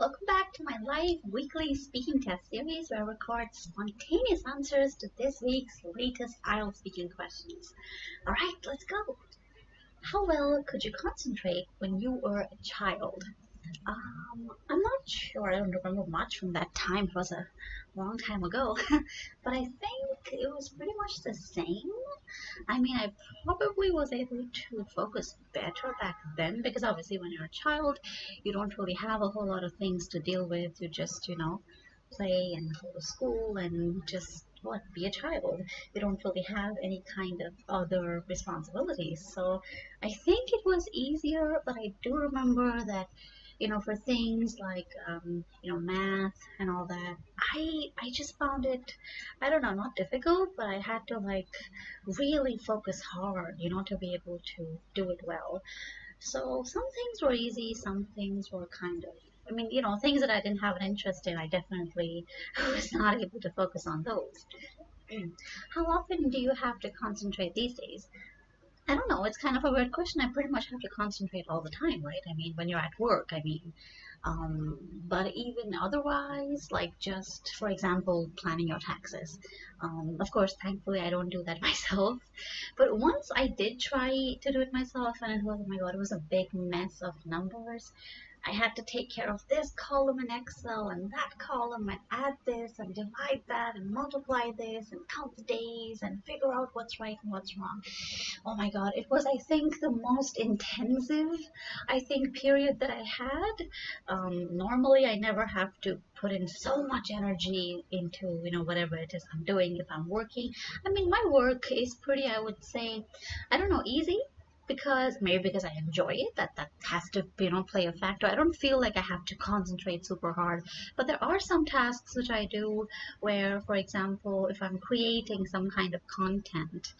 Welcome back to my live weekly speaking test series where I record spontaneous answers to this week's latest IELTS speaking questions. Alright, let's go! How well could you concentrate when you were a child? I'm not sure, I don't remember much from that time, it was a long time ago, but I think it was pretty much the same. I mean, I probably was able to focus better back then because obviously when you're a child, you don't really have a whole lot of things to deal with. You just, play and go to school and just be a child. You don't really have any kind of other responsibilities. So I think it was easier, but I do remember that for things like, math and all that, I just found it, I don't know, not difficult, but I had to really focus hard, to be able to do it well. So some things were easy, some things were kind of, things that I didn't have an interest in, I definitely was not able to focus on those. How often do you have to concentrate these days? I don't know, it's kind of a weird question. I pretty much have to concentrate all the time, right? I mean, when you're at work, but even otherwise, just, for example, planning your taxes. Of course, thankfully, I don't do that myself. But once I did try to do it myself, and it was, oh my God, it was a big mess of numbers. I had to take care of this column in Excel and that column and add this and divide that and multiply this and count the days and figure out what's right and what's wrong. Oh my God, it was, I think, the most intensive, period that I had. Normally, I never have to put in so much energy into, whatever it is I'm doing if I'm working. I mean, my work is pretty, I would say, I don't know, easy. Maybe because I enjoy it, that has to play a factor. I don't feel like I have to concentrate super hard, but there are some tasks which I do where, for example, if I'm creating some kind of content,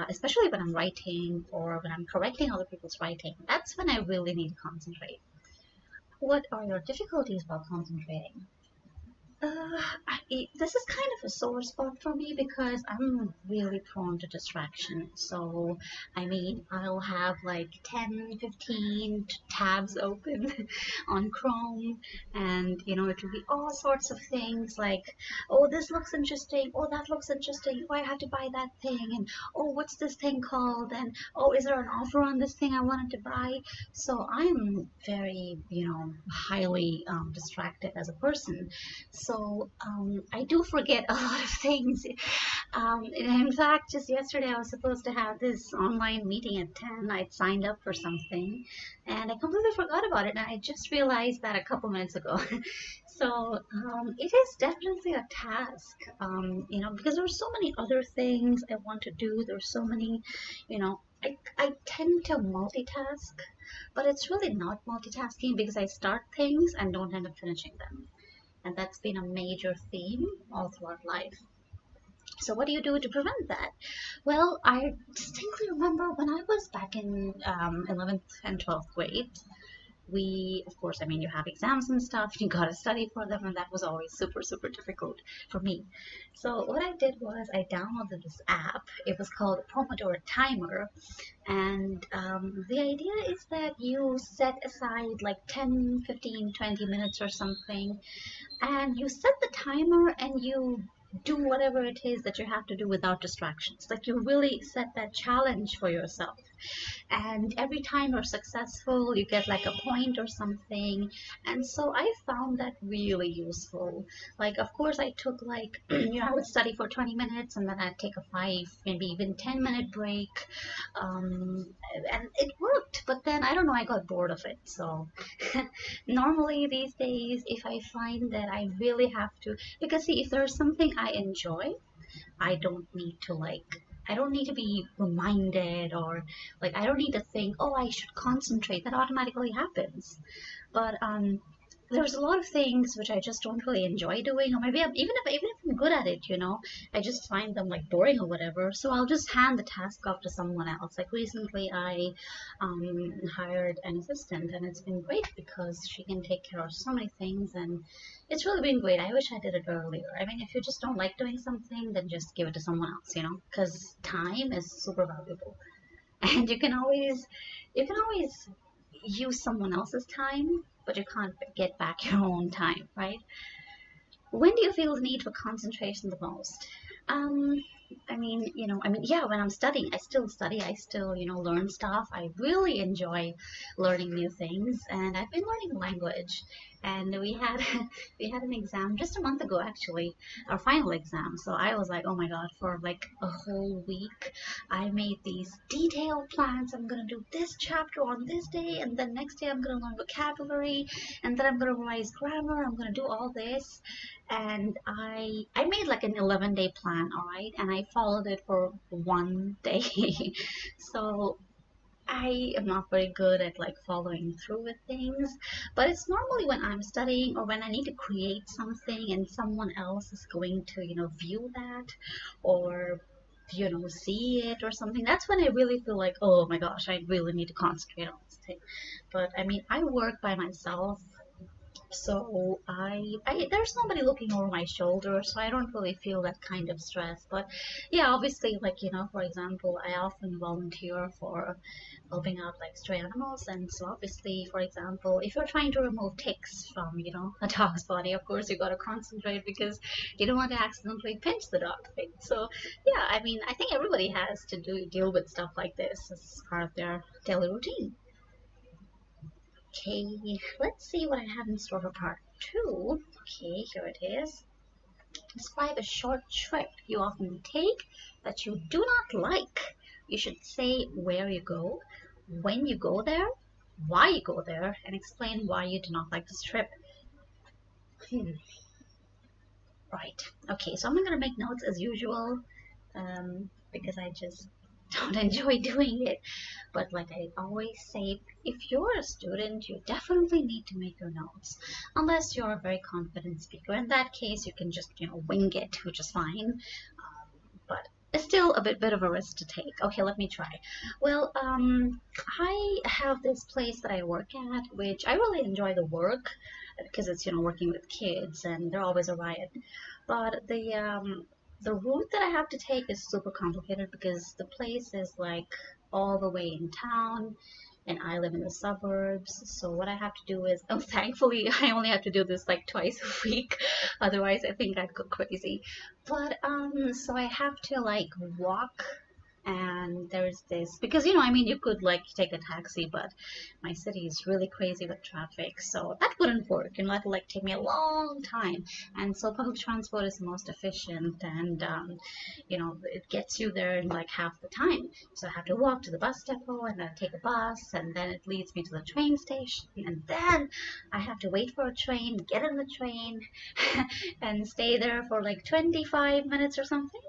especially when I'm writing or when I'm correcting other people's writing, that's when I really need to concentrate. What are your difficulties while concentrating? This is kind of a sore spot for me because I'm really prone to distraction. So, I'll have 10, 15 tabs open on Chrome, and it will be all sorts of things like, oh, this looks interesting, oh, that looks interesting, oh, I have to buy that thing, and oh, what's this thing called, and oh, is there an offer on this thing I wanted to buy? So I'm very, highly distracted as a person. So I do forget a lot of things. In fact, just yesterday I was supposed to have this online meeting at 10. I'd signed up for something and I completely forgot about it, and I just realized that a couple minutes ago. So it is definitely a task, because there's so many other things I want to do. There's so many, I tend to multitask, but it's really not multitasking because I start things and don't end up finishing them. And that's been a major theme all throughout life. So what do you do to prevent that? Well, I distinctly remember when I was back in 11th and 12th grade, of course, you have exams and stuff, you gotta study for them, and that was always super, super difficult for me. So what I did was I downloaded this app. It was called Pomodoro Timer, and the idea is that you set aside 10, 15, 20 minutes or something, and you set the timer and you do whatever it is that you have to do without distractions. You really set that challenge for yourself. And every time you're successful, you get a point or something. And so I found that really useful. Of course, I took I would study for 20 minutes and then I'd take a 5, maybe even 10-minute break. And it worked, but then I don't know, I got bored of it. So normally these days, if I find that I really have to, because see, if there's something I enjoy, I don't need to be reminded, or I don't need to think, oh, I should concentrate. That automatically happens. But there's a lot of things which I just don't really enjoy doing, or maybe even if I'm good at it, I just find them boring or whatever. So I'll just hand the task off to someone else. Recently, I hired an assistant, and it's been great because she can take care of so many things, and it's really been great. I wish I did it earlier. If you just don't like doing something, then just give it to someone else, because time is super valuable, and you can always use someone else's time. but you can't get back your own time, right? When do you feel the need for concentration the most? Um, yeah, when I'm studying, I still study, I still, learn stuff. I really enjoy learning new things, and I've been learning language. And we had we had an exam just a month ago, actually, our final exam. So I was like, oh my God, for like a whole week, I made these detailed plans. I'm gonna do this chapter on this day, and then next day I'm gonna learn vocabulary, and then I'm gonna revise grammar. I'm gonna do all this, and I made like an 11-day plan, all right, and I followed it for one day. So I am not very good at like following through with things, but it's normally when I'm studying or when I need to create something and someone else is going to, view that or see it or something. That's when I really feel like, oh my gosh, I really need to concentrate on this thing. But I mean, I work by myself, so I there's nobody looking over my shoulder, so I don't really feel that kind of stress. But yeah, obviously, like for example, I often volunteer for helping out like stray animals, and so obviously, for example, if you're trying to remove ticks from a dog's body, of course you got to concentrate because you don't want to accidentally pinch the dog thing. So yeah, I mean, I think everybody has to deal with stuff like this as part of their daily routine. Okay, let's see what I have in store for part two. Okay, here it is. Describe a short trip you often take that you do not like. You should say where you go, when you go there, why you go there, and explain why you do not like this trip. Right. Okay, so I'm not going to make notes as usual because I just don't enjoy doing it. But like I always say, if you're a student, you definitely need to make your notes. Unless you're a very confident speaker. In that case, you can just, wing it, which is fine. But it's still a bit of a risk to take. Okay, let me try. Well, I have this place that I work at, which I really enjoy the work because it's, working with kids and they're always a riot. But the route that I have to take is super complicated because the place is like all the way in town and I live in the suburbs. So what I have to do is, oh, thankfully I only have to do this like twice a week. Otherwise I think I'd go crazy. But so I have to like walk, and there's this because I mean you could like take a taxi, but my city is really crazy with traffic, so that wouldn't work and that would like take me a long time. And so public transport is the most efficient, and it gets you there in like half the time. So I have to walk to the bus depot and then take a bus, and then it leads me to the train station, and then I have to wait for a train, get in the train and stay there for like 25 minutes or something,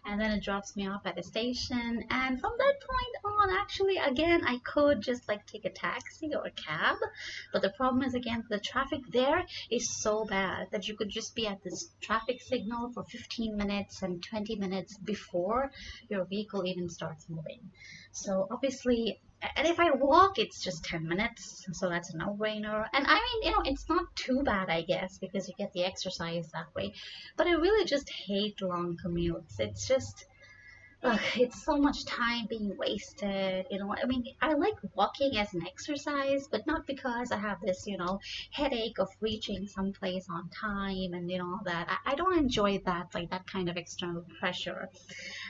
and then it drops me off at a station. And from that point on, actually, again, I could just like take a taxi or a cab, but the problem is, again, the traffic there is so bad that you could just be at this traffic signal for 15 minutes and 20 minutes before your vehicle even starts moving. So obviously, and if I walk, it's just 10 minutes, so that's a no-brainer. And I mean, it's not too bad, I guess, because you get the exercise that way. But I really just hate long commutes. It's just, ugh, it's so much time being wasted. I mean, I like walking as an exercise, but not because I have this, headache of reaching someplace on time and, all that. I don't enjoy that, like that kind of external pressure.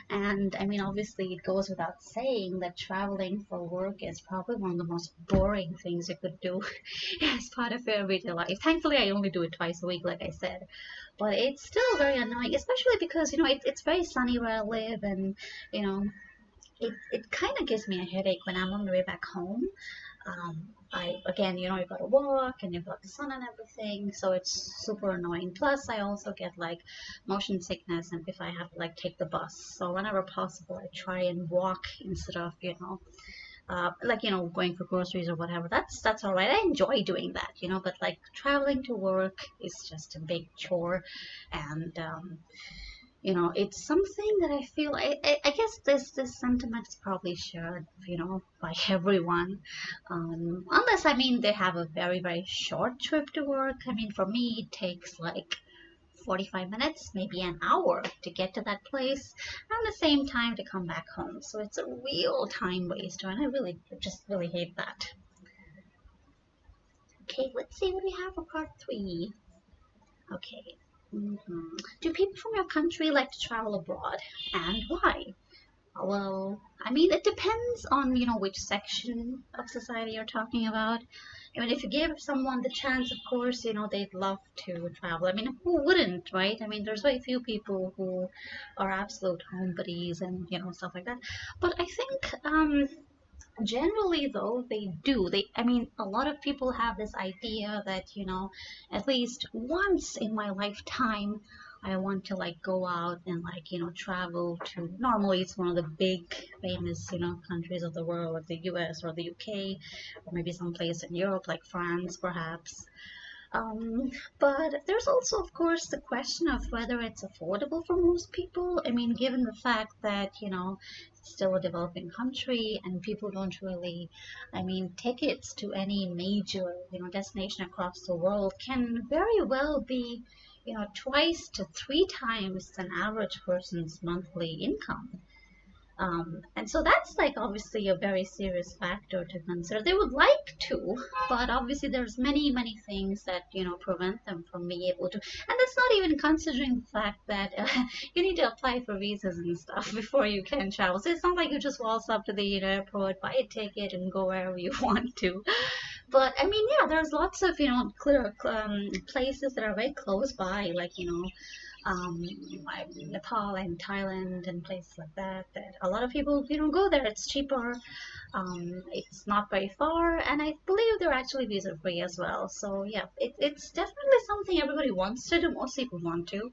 And I mean, obviously, it goes without saying that traveling for work is probably one of the most boring things you could do as part of your everyday life. Thankfully, I only do it twice a week, like I said. But it's still very annoying, especially because, it's very sunny where I live, and, it kind of gives me a headache when I'm on the way back home. Again, you gotta walk and you've got the sun and everything, so it's super annoying. Plus, I also get like motion sickness, and if I have to like take the bus, so whenever possible, I try and walk instead of going for groceries or whatever. That's all right. I enjoy doing that, but like traveling to work is just a big chore, and it's something that I feel, I guess this sentiment is probably shared, by everyone. Unless, I mean, they have a very, very short trip to work. I mean, for me, it takes like 45 minutes, maybe an hour to get to that place, and the same time to come back home. So it's a real time waster, and I really, just really hate that. Okay, let's see what we have for part 3. Okay. Do people from your country like to travel abroad, and why? Well, I mean, it depends on, which section of society you're talking about. I mean, if you give someone the chance, of course, they'd love to travel. I mean, who wouldn't, right? I mean, there's very few people who are absolute homebodies and, stuff like that. But I think, generally, though, they do. I mean, a lot of people have this idea that, at least once in my lifetime, I want to like go out and like, travel to, normally it's one of the big famous, countries of the world, like the US or the UK, or maybe someplace in Europe, like France, perhaps. Um, but there's also, of course, the question of whether it's affordable for most people. I mean, given the fact that, it's still a developing country and people don't really, I mean, tickets to any major, destination across the world can very well be, twice to 3 times an average person's monthly income. And so that's like obviously a very serious factor to consider. They would like to, but obviously there's many, many things that, prevent them from being able to. And that's not even considering the fact that you need to apply for visas and stuff before you can travel. So it's not like you just waltz up to the airport, buy a ticket, and go wherever you want to. But I mean, yeah, there's lots of, clear places that are very close by, like, like Nepal and Thailand and places like that, that a lot of people, go there. It's cheaper, it's not very far, and I believe they're actually visa free as well. So yeah, it's definitely something everybody wants to do. Most people want to,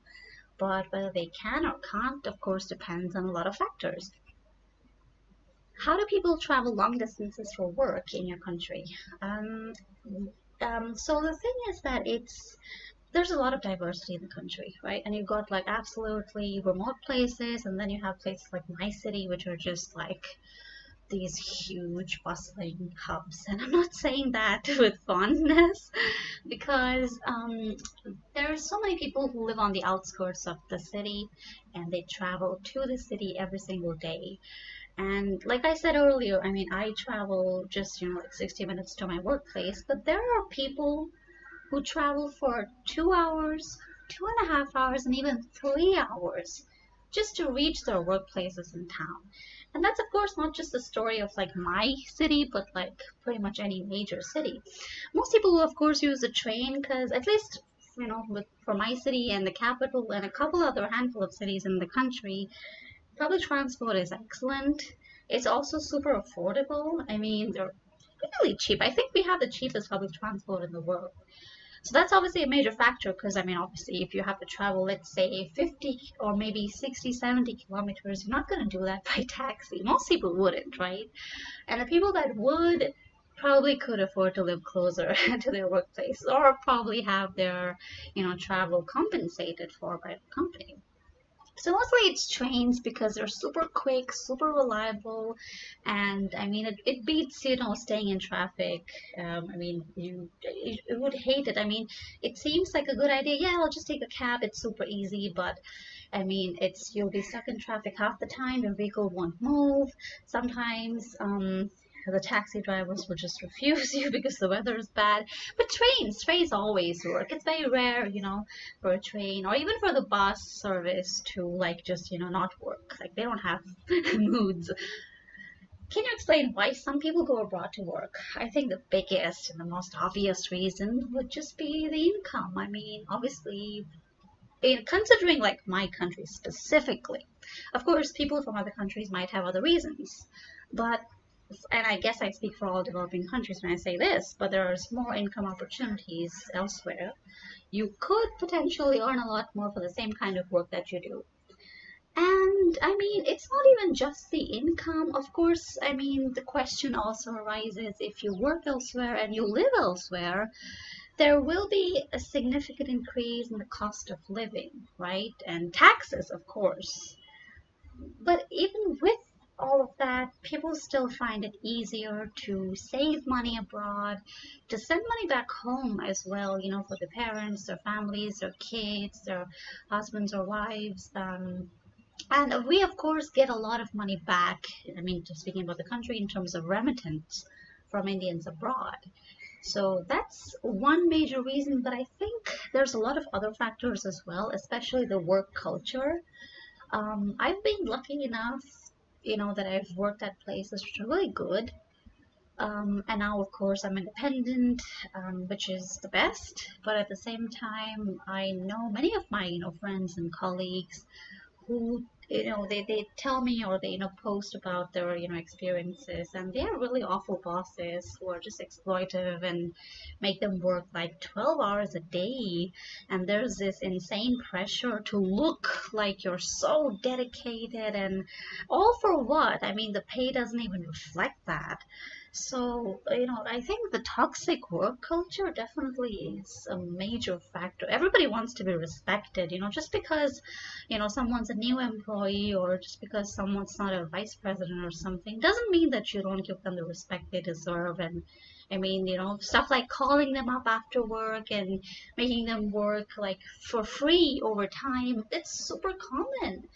but whether they can or can't, of course, depends on a lot of factors. How do people travel long distances for work in your country? Um, so the thing is that there's a lot of diversity in the country, right? And you've got like absolutely remote places, and then you have places like my city, which are just like these huge bustling hubs. And I'm not saying that with fondness, because there are so many people who live on the outskirts of the city, and they travel to the city every single day. And like I said earlier, I mean, I travel just, like 60 minutes to my workplace, but there are people who travel for 2 hours, 2.5 hours, and even 3 hours just to reach their workplaces in town. And that's, of course, not just the story of like my city, but like pretty much any major city. Most people will, of course, use the train because at least, for my city and the capital and a couple other handful of cities in the country, public transport is excellent. It's also super affordable. I mean, they're really cheap. I think we have the cheapest public transport in the world. So that's obviously a major factor because, I mean, obviously, if you have to travel, let's say 50 or maybe 60, 70 kilometers, you're not going to do that by taxi. Most people wouldn't, right? And the people that would probably could afford to live closer to their workplace or probably have their, travel compensated for by the company. So mostly it's trains because they're super quick, super reliable, and I mean it beats staying in traffic. I mean you would hate it. I mean it seems like a good idea. Yeah, I'll just take a cab. It's super easy, but I mean you'll be stuck in traffic half the time. Your vehicle won't move. Sometimes the taxi drivers will just refuse you because the weather is bad. But trains always work. It's very rare, for a train or even for the bus service to like just, not work. Like they don't have moods. Can you explain why some people go abroad to work? I think the biggest and the most obvious reason would just be the income. I mean, obviously, considering like my country specifically, of course, people from other countries might have other reasons. But and I guess I speak for all developing countries when I say this, but there's more income opportunities elsewhere. You could potentially earn a lot more for the same kind of work that you do. And I mean, it's not even just the income. Of course, I mean, the question also arises if you work elsewhere and you live elsewhere, there will be a significant increase in the cost of living, right? And taxes, of course. But even with all of that, people still find it easier to save money abroad, to send money back home as well, for the parents, their families, their kids, their husbands or wives. And we, of course, get a lot of money back. I mean, just speaking about the country in terms of remittance from Indians abroad. So that's one major reason, but I think there's a lot of other factors as well, especially the work culture. I've been lucky enough, that I've worked at places which are really good. And now, of course, I'm independent, which is the best. But at the same time, I know many of my, friends and colleagues who they tell me, or they post about their experiences, and they're really awful bosses who are just exploitive and make them work like 12 hours a day, and there's this insane pressure to look like you're so dedicated, and all for what? I mean, the pay doesn't even reflect that. So, I think the toxic work culture definitely is a major factor. Everybody wants to be respected, just because someone's a new employee, or just because someone's not a vice president or something, doesn't mean that you don't give them the respect they deserve. And I mean, stuff like calling them up after work and making them work like for free over time, it's super common.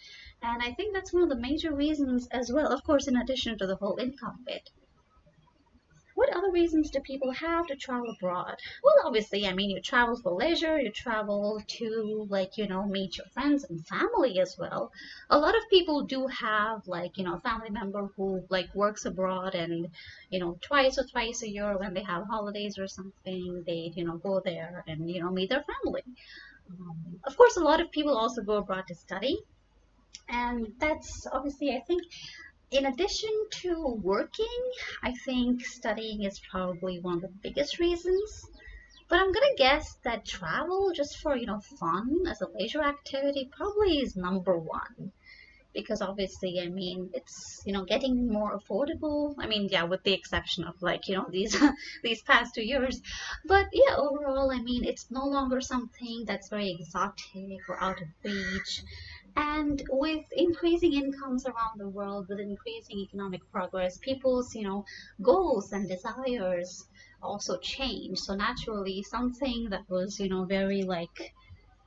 And I think that's one of the major reasons as well, of course, in addition to the whole income bit. What other reasons do people have to travel abroad? Well, obviously, I mean, you travel for leisure, you travel to, like, meet your friends and family as well. A lot of people do have, like, a family member who, like, works abroad, and, twice or thrice a year when they have holidays or something, they, go there and, meet their family. Of course, a lot of people also go abroad to study. And that's obviously, I think, in addition to working, I think studying is probably one of the biggest reasons. But I'm gonna guess that travel just for, fun as a leisure activity probably is number one. Because obviously, I mean, it's, getting more affordable. I mean, yeah, with the exception of, like, these these past 2 years. But yeah, overall, I mean, it's no longer something that's very exotic or out of reach. And with increasing incomes around the world, with increasing economic progress, people's, goals and desires also change. So naturally, something that was, very like,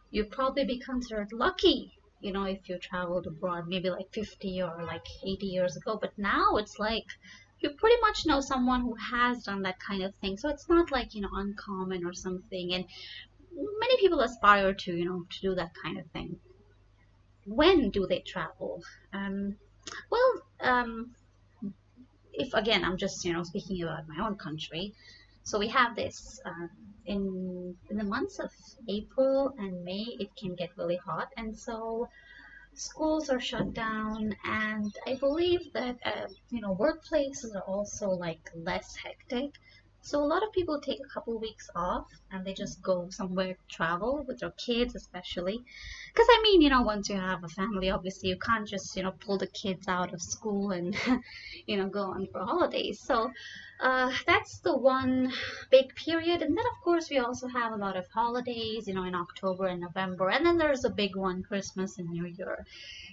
you'd probably be considered lucky, if you traveled abroad, maybe like 50 or like 80 years ago. But now it's like, you pretty much know someone who has done that kind of thing. So it's not like, uncommon or something. And many people aspire to, to do that kind of thing. When do they travel? Well, if again, I'm just speaking about my own country. So we have this in the months of April and May, it can get really hot, and so schools are shut down, and I believe that workplaces are also like less hectic. So a lot of people take a couple weeks off and they just go somewhere to travel with their kids, especially. Because I mean, once you have a family, obviously you can't just pull the kids out of school and go on for holidays. So that's the one big period. And then of course we also have a lot of holidays, in October and November. And then there's a big one, Christmas and New Year.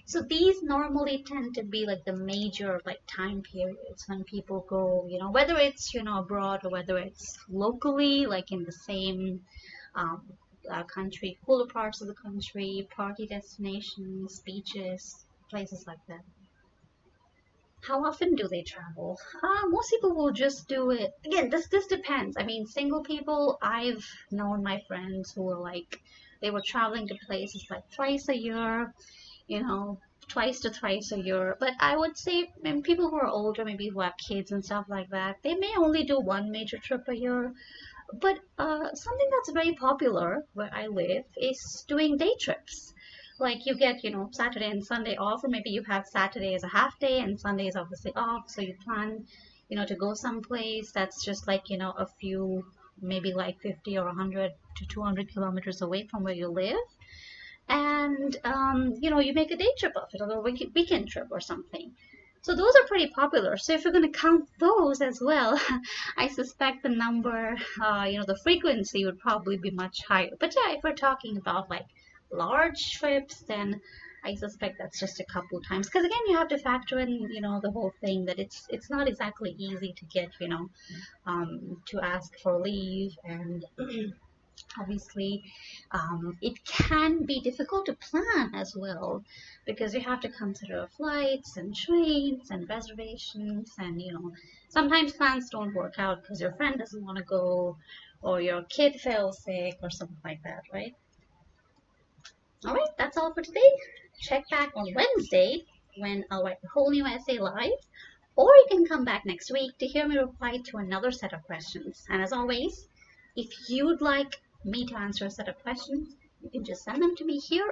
So these normally tend to be like the major like time periods when people go, whether it's, abroad, or whether it's locally, like in the same um, country, cooler parts of the country, party destinations, beaches, places like that. How often do they travel? Most people will just do it. Again, this depends. I mean, single people, I've known my friends who were like, they were traveling to places like twice a year, you know, twice to thrice a year. But I would say, people who are older, maybe who have kids and stuff like that, they may only do one major trip a year. But something that's very popular where I live is doing day trips. Like you get, Saturday and Sunday off, or maybe you have Saturday as a half day and Sunday is obviously off. So you plan, to go someplace that's just like, a few, maybe like 50 or 100 to 200 kilometers away from where you live. And, you make a day trip of it, or a weekend trip or something. So those are pretty popular. So if you're going to count those as well, I suspect the number, the frequency would probably be much higher. But yeah, if we're talking about like large trips, then I suspect that's just a couple times. Because again, you have to factor in, the whole thing that it's not exactly easy to get, to ask for leave and Obviously, it can be difficult to plan as well, because you have to consider flights and trains and reservations, and sometimes plans don't work out because your friend doesn't want to go, or your kid fell sick or something like that, right? All right, that's all for today. Check back on Wednesday when I'll write a whole new essay live, or you can come back next week to hear me reply to another set of questions. And as always, if you'd like me to answer a set of questions, you can just send them to me here